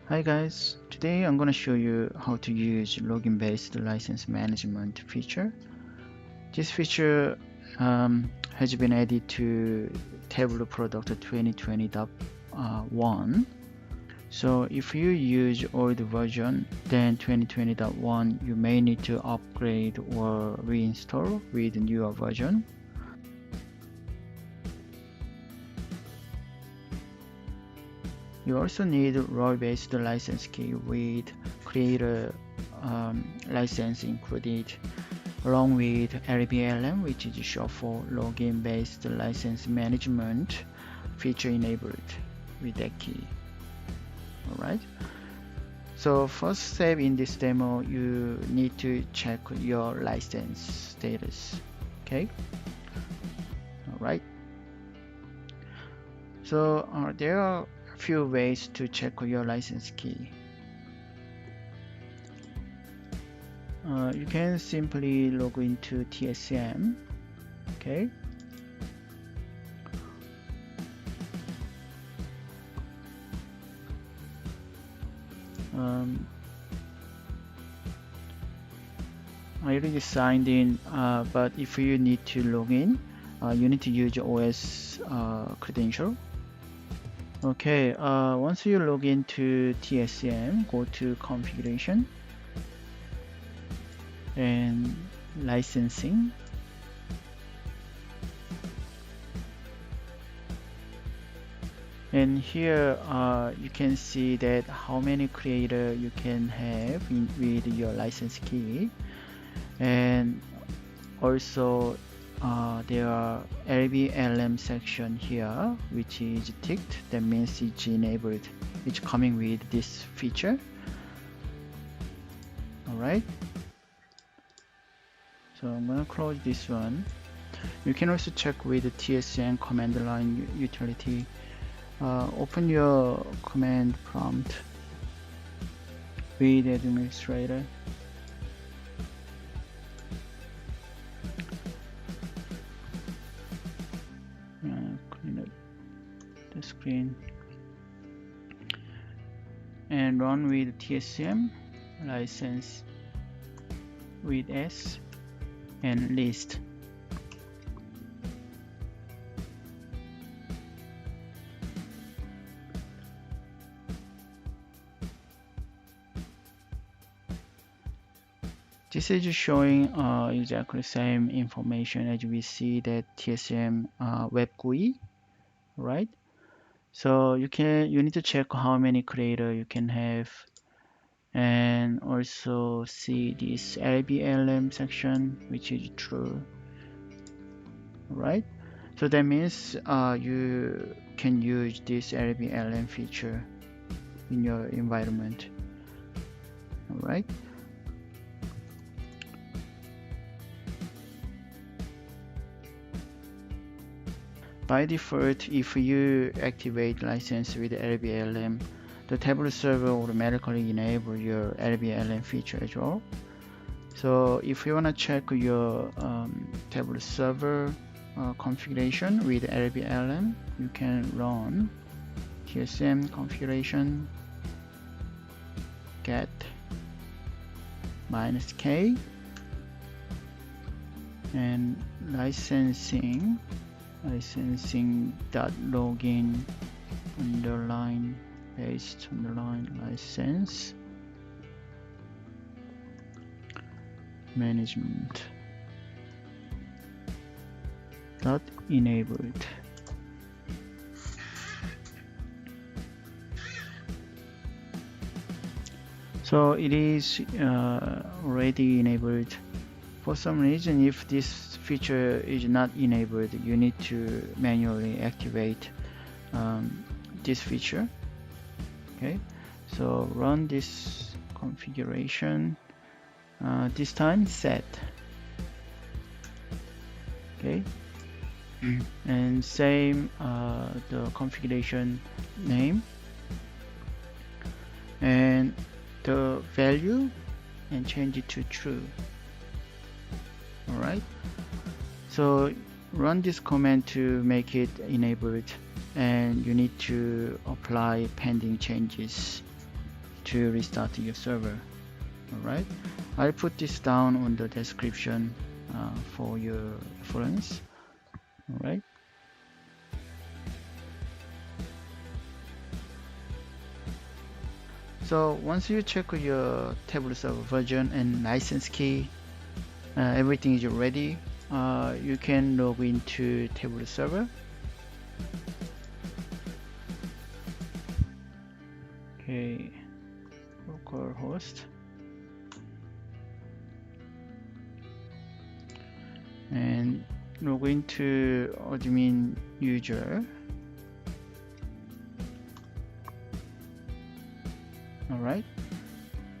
Hi guys, today I'm going to show you how to use login based license management feature. This feature has been added to Tableau product 2020.1. So if you use old version then 2020.1, you may need to upgrade or reinstall with newer version. You also need role-based license key with creator license included, along with LBLM, which is shuffle login-based license management feature enabled with that key. Alright. So first step in this demo, you need to check your license status. Okay. Alright. So there are a few ways to check your license key. You can simply log into TSM. Okay. I already signed in, but if you need to log in, you need to use OS credential. Okay, once you log into TSM, go to configuration and licensing. And here you can see that how many creator you can have with your license key, and also there are LBLM section here which is ticked, that means it's enabled, it's coming with this feature. Alright, so I'm gonna close this one. You can also check with the TSM command line utility. Open your command prompt with administrator. Clean up the screen and run with TSM license with S and list. This is showing exactly the same information as we see that TSM web GUI, right? So you need to check how many creator you can have, and also see this LBLM section, which is true, right? So that means you can use this LBLM feature in your environment. All right. By default, if you activate license with LBLM, the Tableau server automatically enable your LBLM feature as well. So if you want to check your Tableau server configuration with LBLM, you can run TSM configuration get -k and licensing.login underline based underline license management dot enabled. So it is already enabled. For some reason, if this feature is not enabled, you need to manually activate this feature. Okay, so run this configuration, this time set. Okay, and same the configuration name and the value, and change it to true. Alright, so run this command to make it enabled, and you need to apply pending changes. to restart your server. Alright, I'll put this down on the description for your reference. Alright. So once you check your Tableau server version and license key, everything is ready, you can log into Tableau server. Okay, localhost, and log into admin user. Alright,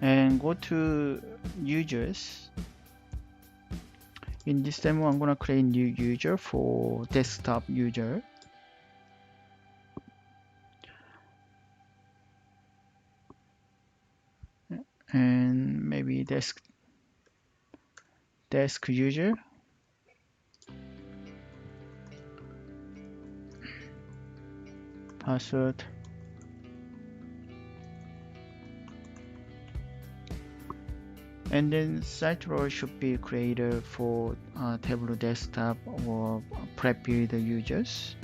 and go to users. In this demo, I'm gonna create new user for desktop user. And maybe desk user. Password. And then site role should be created for Tableau desktop or prep build users.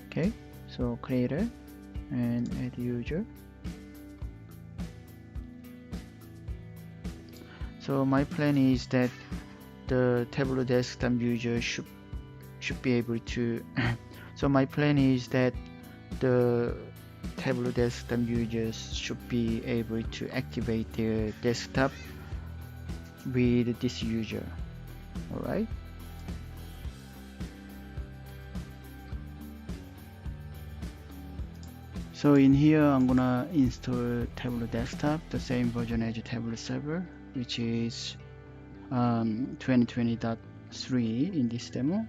Okay, so creator and add user. So my plan is that the Tableau desktop user should be able to so my plan is that the Tableau desktop users should be able to activate their desktop with this user. Alright, so in here I'm gonna install Tableau desktop, the same version as Tableau server, which is 2020.3 in this demo.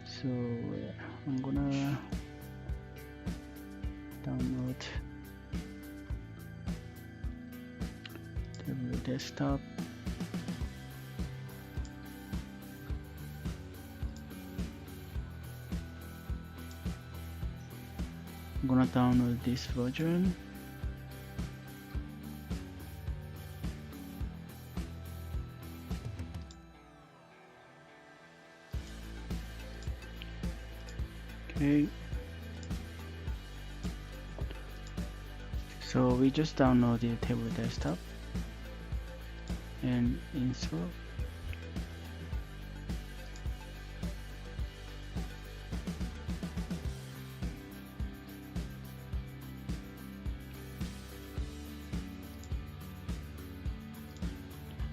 So I'm gonna download Tableau desktop. I'm gonna download this version. Okay, so we just downloaded Tableau desktop and install.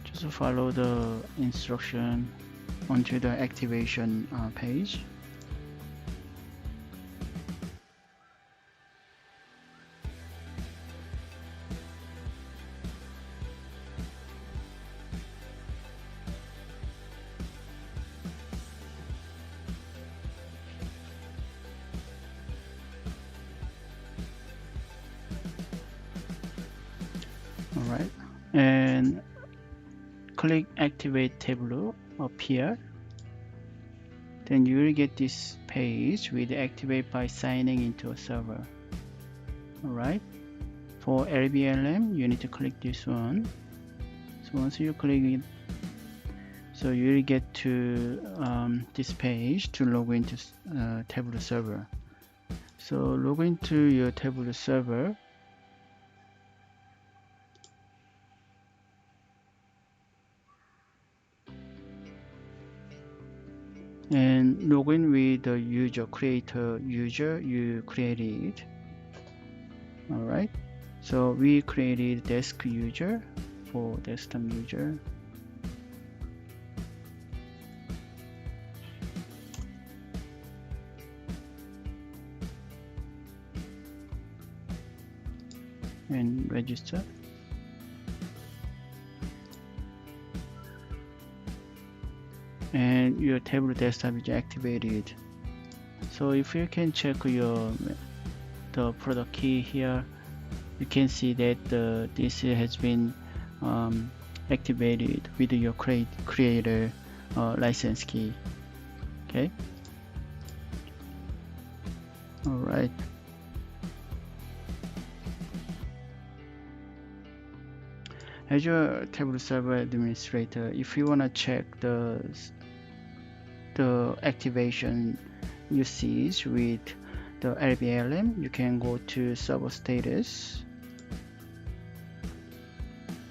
Just follow the instruction onto the activation page. Alright, and click activate Tableau up here. Then you will get this page with activate by signing into a server. Alright, for LBLM you need to click this one. So once you click it, so you will get to this page to log into Tableau server. So log into your Tableau server. And log in with the user creator user you created. Alright, so we created desk user for desktop user. And register. And your Tableau desktop is activated. So if you can check the product key here, you can see that this has been activated with your creator license key. Okay. All right. Azure Tableau Server Administrator, if you want to check the activation usage with the LBLM, you can go to server status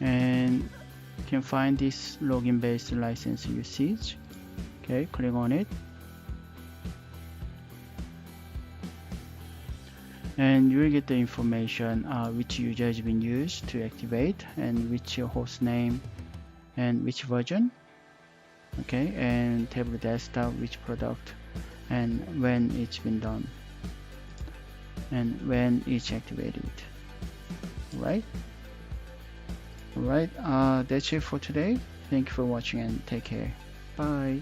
and you can find this login based license usage. Okay, click on it and you will get the information which user has been used to activate and which host name and which version. Okay, and Tableau desktop, which product and when it's been done and when it's activated. Right? Alright, that's it for today. Thank you for watching and take care. Bye.